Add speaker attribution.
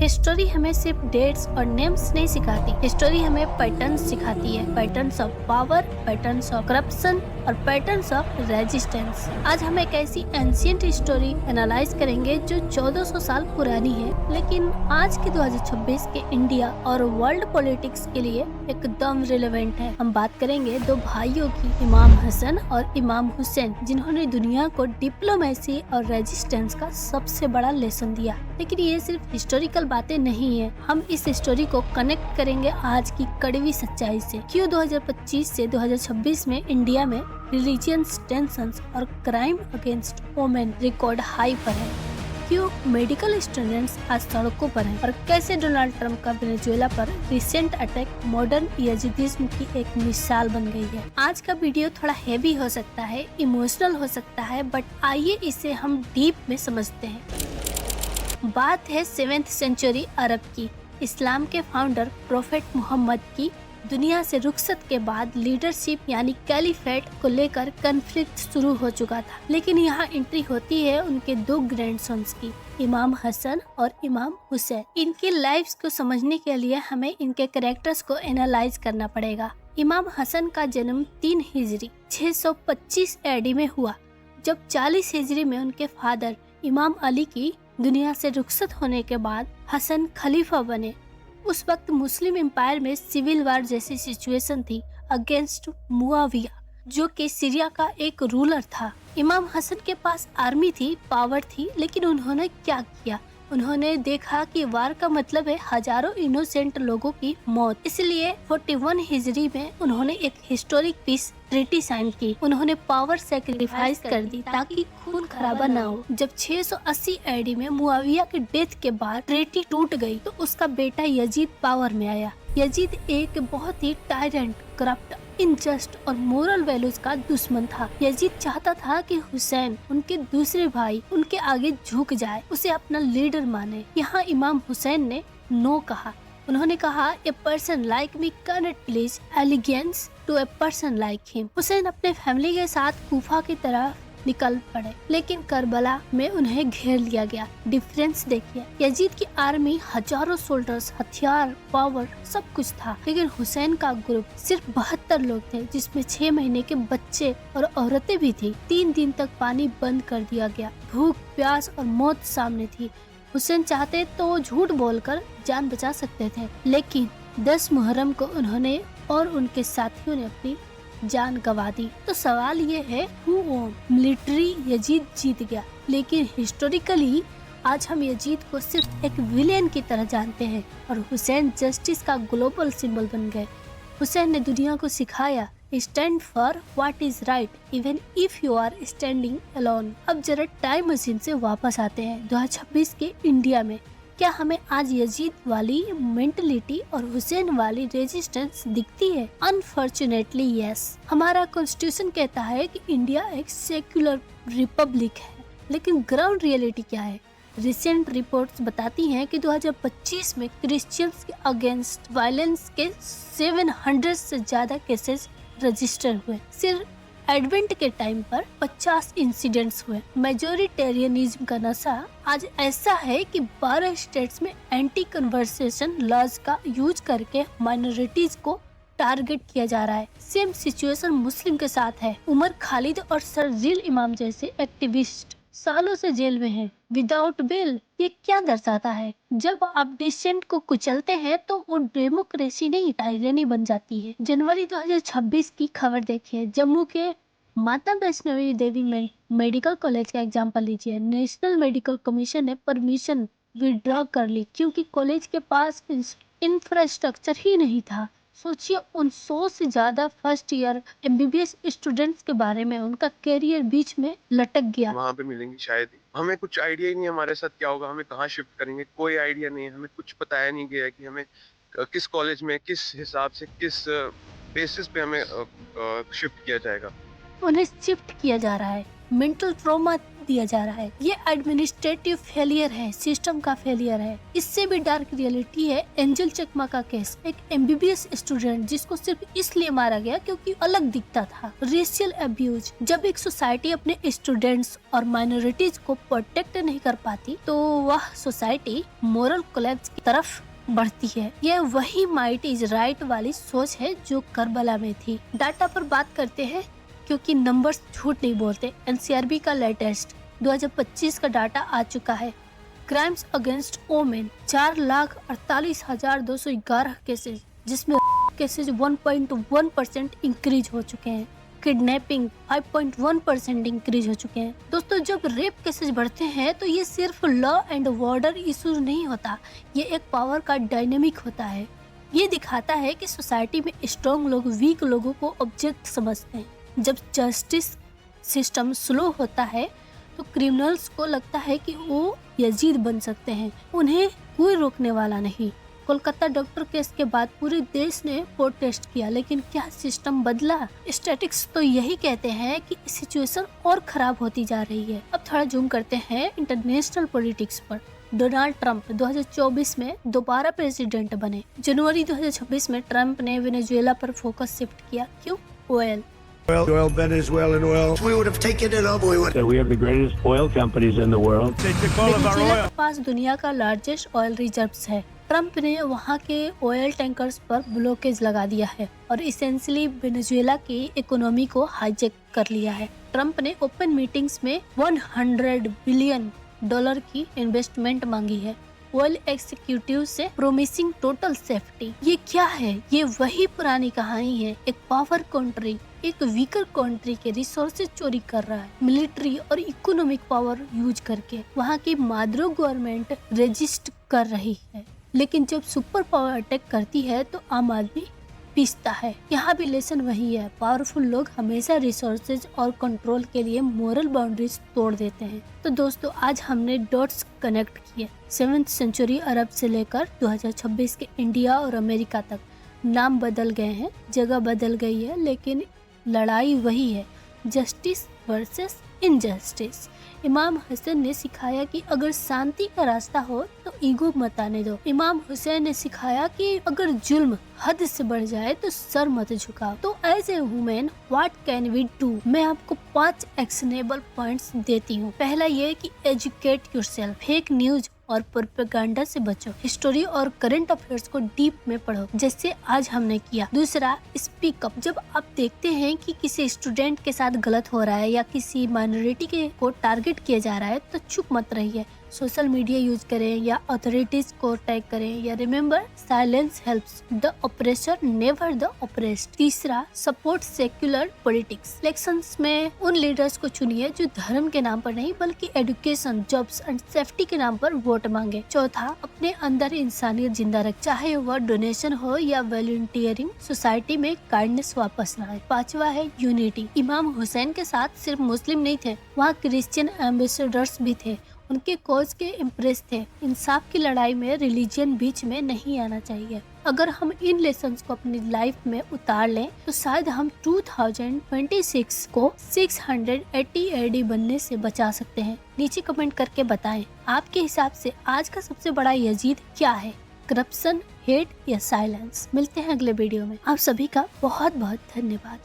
Speaker 1: History हमें सिर्फ dates और नेम्स नहीं सिखाती, हिस्टोरी हमें पैटर्न्स सिखाती है। Patterns of power, patterns of corruption और पैटर्न्स ऑफ रेजिस्टेंस। आज हम एक ऐसी एंशिएंट हिस्टोरी एनालाइज करेंगे जो 1400 साल पुरानी है, लेकिन आज के 2026 के इंडिया और वर्ल्ड पॉलिटिक्स के लिए एकदम रिलेवेंट है। हम बात करेंगे दो भाइयों की, इमाम हसन और इमाम हुसैन, जिन्होंने दुनिया को डिप्लोमेसी और रेजिस्टेंस का सबसे बड़ा लेसन दिया। लेकिन ये सिर्फ हिस्टोरिकल बातें नहीं है, हम इस स्टोरी को कनेक्ट करेंगे आज की कड़वी सच्चाई से। क्यों 2025 से 2026 में इंडिया में रिलीजियस टेंशंस और crime against women record high पर है, क्यों मेडिकल स्टूडेंट्स आज सड़कों पर हैं और कैसे डोनाल्ड ट्रंप का वेनेजुएला पर रिसेंट अटैक मॉडर्न यजीदिज्म की एक मिसाल बन गई है। आज का वीडियो थोड़ा हेवी हो सकता है, इमोशनल हो सकता है, बट आइए इसे हम डीप में समझते हैं। बात है 7th सेंचुरी अरब की। इस्लाम के फाउंडर प्रोफेट मोहम्मद की दुनिया से रुखसत के बाद लीडरशिप यानी कैलिफेट को लेकर कन्फ्लिक्ट शुरू हो चुका था। लेकिन यहाँ एंट्री होती है उनके दो ग्रैंडसन्स की, इमाम हसन और इमाम हुसैन। इनकी लाइफ्स को समझने के लिए हमें इनके कैरेक्टर्स को एनालाइज करना पड़ेगा। इमाम हसन का जन्म 3 हिजरी 625 एडी में हुआ, जब 40 हिजरी में उनके फादर इमाम अली की दुनिया से रुखसत होने के बाद हसन खलीफा बने। उस वक्त मुस्लिम एम्पायर में सिविल वार जैसी सिचुएशन थी अगेंस्ट मुआविया, जो कि सीरिया का एक रूलर था। इमाम हसन के पास आर्मी थी, पावर थी, लेकिन उन्होंने क्या किया? उन्होंने देखा कि वार का मतलब है हजारों इनोसेंट लोगों की मौत। इसलिए 41 हिजरी में उन्होंने एक हिस्टोरिक पीस ट्रीटी साइन की। उन्होंने पावर सैक्रिफाइस कर दी ताकि खून खराबा ना हो। जब 680 एडी में मुआविया के डेथ के बाद ट्रीटी टूट गई, तो उसका बेटा यजीद पावर में आया। यजीद एक बहुत ही टायरेंट, करप्ट, इनजस्ट और मोरल वैल्यूज का दुश्मन था। यजीद चाहता था कि हुसैन, उनके दूसरे भाई, उनके आगे झुक जाए, उसे अपना लीडर माने। यहाँ इमाम हुसैन ने नो कहा। उन्होंने कहा, a person like me cannot pledge allegiance to a person like him. Hussain अपने फैमिली के साथ कूफा की तरफ निकल पड़े, लेकिन करबला में उन्हें घेर लिया गया। डिफरेंस देखिए, यजीद की आर्मी हजारों सोल्जर्स, हथियार, पावर सब कुछ था, लेकिन हुसैन का ग्रुप सिर्फ 72 लोग थे, जिसमें 6 महीने के बच्चे और औरतें भी थी। 3 दिन तक पानी बंद कर दिया गया। भूख, प्यास और मौत सामने थी। हुसैन चाहते तो वो झूठ बोलकर जान बचा सकते थे, लेकिन 10 मुहर्रम को उन्होंने और उनके साथियों ने अपनी जान गंवा दी। तो सवाल ये है, हु वॉन? मिलिट्री यजीद जीत गया, लेकिन हिस्टोरिकली आज हम यजीद को सिर्फ एक विलेन की तरह जानते हैं और हुसैन जस्टिस का ग्लोबल सिंबल बन गए। हुसैन ने दुनिया को सिखाया, stand for what is right even if you are standing alone. अब जरा टाइम मशीन से वापस आते हैं 2026 के इंडिया में। क्या हमें आज यजीद वाली मेंटलिटी और हुसैन वाली रेजिस्टेंस दिखती है? Unfortunately yes. हमारा कॉन्स्टिट्यूशन कहता है कि इंडिया एक सेक्युलर रिपब्लिक है, लेकिन ग्राउंड रियलिटी क्या है? रिसेंट रिपोर्ट्स बताती हैं कि 2025 में क्रिश्चियंस के अगेंस्ट वायलेंस के 700 से ज्यादा केसेस रजिस्टर हुए। सिर्फ एडवेंट के टाइम पर 50 इंसिडेंट्स हुए। मेजोरिटेरियनिज्म का नशा आज ऐसा है कि 12 स्टेट्स में एंटी कन्वर्सेशन लॉज का यूज करके माइनॉरिटीज को टारगेट किया जा रहा है। सेम सिचुएशन मुस्लिम के साथ है। उमर खालिद और शर्जील इमाम जैसे एक्टिविस्ट सालों से जेल में हैं विदाउट बेल। ये क्या दर्शाता है? जब आप डिसेंट को कुचलते हैं तो वो डेमोक्रेसी नहीं, टायरनी बन जाती है। जनवरी 2026 की खबर देखिए। जम्मू के माता वैष्णवी देवी में मेडिकल कॉलेज का एग्जांपल लीजिए। नेशनल मेडिकल कमीशन ने परमिशन विड्रॉ कर ली क्योंकि कॉलेज के पास इंफ्रास्ट्रक्चर ही नहीं था। सोचिए, उन 100 से ज्यादा फर्स्ट ईयर एमबीबीएस स्टूडेंट्स के बारे में, उनका करियर बीच में लटक गया।
Speaker 2: वहाँ पे मिलेंगी शायद ही। हमें कुछ आइडिया ही नहीं है हमारे साथ क्या होगा, हमें कहाँ शिफ्ट करेंगे, कोई आइडिया नहीं है। हमें कुछ बताया नहीं गया है कि हमें किस कॉलेज में, किस हिसाब से, किस बेसिस पे हमें शिफ्ट किया जाएगा।
Speaker 1: उन्हें शिफ्ट किया जा रहा है। मेंटल ट्रॉमा दिया जा रहा है। ये एडमिनिस्ट्रेटिव फेलियर है, सिस्टम का फेलियर है। इससे भी डार्क रियलिटी है एंजल चकमा का केस। एक MBBS स्टूडेंट जिसको सिर्फ इसलिए मारा गया क्योंकि अलग दिखता था। Racial abuse. जब एक सोसाइटी अपने स्टूडेंट्स और माइनॉरिटीज को प्रोटेक्ट नहीं कर पाती तो वह सोसाइटी मोरल कोलैप्स की तरफ बढ़ती है। यह वही माइट इज राइट वाली सोच है जो करबला में थी। डाटा पर बात करते हैं क्योंकि नंबर्स झूठ नहीं बोलते। NCRB का लेटेस्ट 2025 का डाटा आ चुका है। क्राइम्स अगेंस्ट वोमेन 4,48,211 केसेस, जिसमें केसेस 1.1% इंक्रीज हो चुके हैं। किडनैपिंग 5.1% इंक्रीज हो चुके हैं। दोस्तों, जब रेप केसेस बढ़ते हैं तो ये सिर्फ लॉ एंड ऑर्डर इशू नहीं होता, ये एक पावर का डायनेमिक होता है। ये दिखाता है कि सोसाइटी में स्ट्रॉन्ग लोग वीक लोगों को ऑब्जेक्ट समझते हैं। जब जस्टिस सिस्टम स्लो होता है तो क्रिमिनल्स को लगता है कि वो यजीद बन सकते हैं, उन्हें कोई रोकने वाला नहीं। कोलकाता डॉक्टर केस के बाद पूरे देश ने प्रोटेस्ट किया, लेकिन क्या सिस्टम बदला? स्टैटिस्टिक्स तो यही कहते हैं कि सिचुएशन और खराब होती जा रही है। अब थोड़ा जूम करते हैं इंटरनेशनल पॉलिटिक्स पर। डोनाल्ड ट्रंप 2024 में दोबारा प्रेसिडेंट बने। जनवरी 2026 में ट्रंप ने वेनेजुएला पर फोकस शिफ्ट किया। क्यों? Oil.
Speaker 3: Oil, Venezuelan oil. We would have taken it up. We would.
Speaker 4: So we have the greatest oil companies in the world.
Speaker 3: They took all of our
Speaker 1: Venezuela
Speaker 3: oil.
Speaker 1: के पास दुनिया का largest oil reserves है। Trump ने वहां के oil tankers पर blockage लगा दिया है और इसेंशियली वेनेजुएला की इकोनॉमी को हाईजैक कर लिया है। ट्रंप ने ओपन मीटिंग्स में $100 बिलियन की इन्वेस्टमेंट मांगी है। ऑयल एग्जीक्यूटिव से प्रोमिसिंग टोटल सेफ्टी। ये क्या है? ये वही पुरानी कहानी है। एक पावर कंट्री एक वीकर कंट्री के रिसोर्सेज चोरी कर रहा है, मिलिट्री और इकोनॉमिक पावर यूज करके। वहाँ की माद्रो गवर्नमेंट रेजिस्ट कर रही है, लेकिन जब सुपर पावर अटैक करती है तो आम आदमी पीसता है। यहाँ भी लेसन वही है, पावरफुल लोग हमेशा रिसोर्सेज और कंट्रोल के लिए मोरल बाउंड्रीज तोड़ देते हैं। तो दोस्तों, आज हमने डॉट्स कनेक्ट किए। 7th सेंचुरी अरब से लेकर 2026 के इंडिया और अमेरिका तक। नाम बदल गए हैं, जगह बदल गई है, लेकिन लड़ाई वही है, जस्टिस वर्सेस इनजस्टिस। इमाम हुसैन ने सिखाया कि अगर शांति का रास्ता हो तो ईगो मत आने दो। इमाम हुसैन ने सिखाया कि अगर जुल्म हद से बढ़ जाए तो सर मत झुकाओ। तो as a women what can we do? मैं आपको 5 एक्शनेबल पॉइंट्स देती हूँ। पहला ये कि एजुकेट योरसेल्फ, फेक न्यूज और प्रोपेगेंडा से बचो। हिस्टोरी और करंट अफेयर्स को डीप में पढ़ो, जैसे आज हमने किया। दूसरा, स्पीक अप। जब आप देखते हैं कि किसी स्टूडेंट के साथ गलत हो रहा है या किसी माइनॉरिटी के को टारगेट किया जा रहा है तो चुप मत रहिए। सोशल मीडिया यूज करें या अथॉरिटीज को टैग करें, या remember silence helps the oppressor never the oppressed. तीसरा, सपोर्ट सेक्युलर पॉलिटिक्स। इलेक्शंस में उन लीडर्स को चुनिए जो धर्म के नाम पर नहीं बल्कि एजुकेशन, जॉब्स एंड सेफ्टी के नाम पर वोट मांगे। चौथा, अपने अंदर इंसानियत जिंदा रख, चाहे वह डोनेशन हो या वॉलंटियरिंग। सोसाइटी में काइंडनेस वापस लाए। पांचवा है यूनिटी। इमाम हुसैन के साथ सिर्फ मुस्लिम नहीं थे, वहाँ क्रिश्चियन एम्बेसडर्स भी थे, उनके कॉज के इम्प्रेस थे। इंसाफ की लड़ाई में रिलीजन बीच में नहीं आना चाहिए। अगर हम इन लेसन्स को अपनी लाइफ में उतार लें तो शायद हम 2026 को 680 AD बनने से बचा सकते हैं। नीचे कमेंट करके बताएं, आपके हिसाब से आज का सबसे बड़ा यजीद क्या है? करप्शन, हेट या साइलेंस? मिलते हैं अगले वीडियो में। आप सभी का बहुत बहुत धन्यवाद।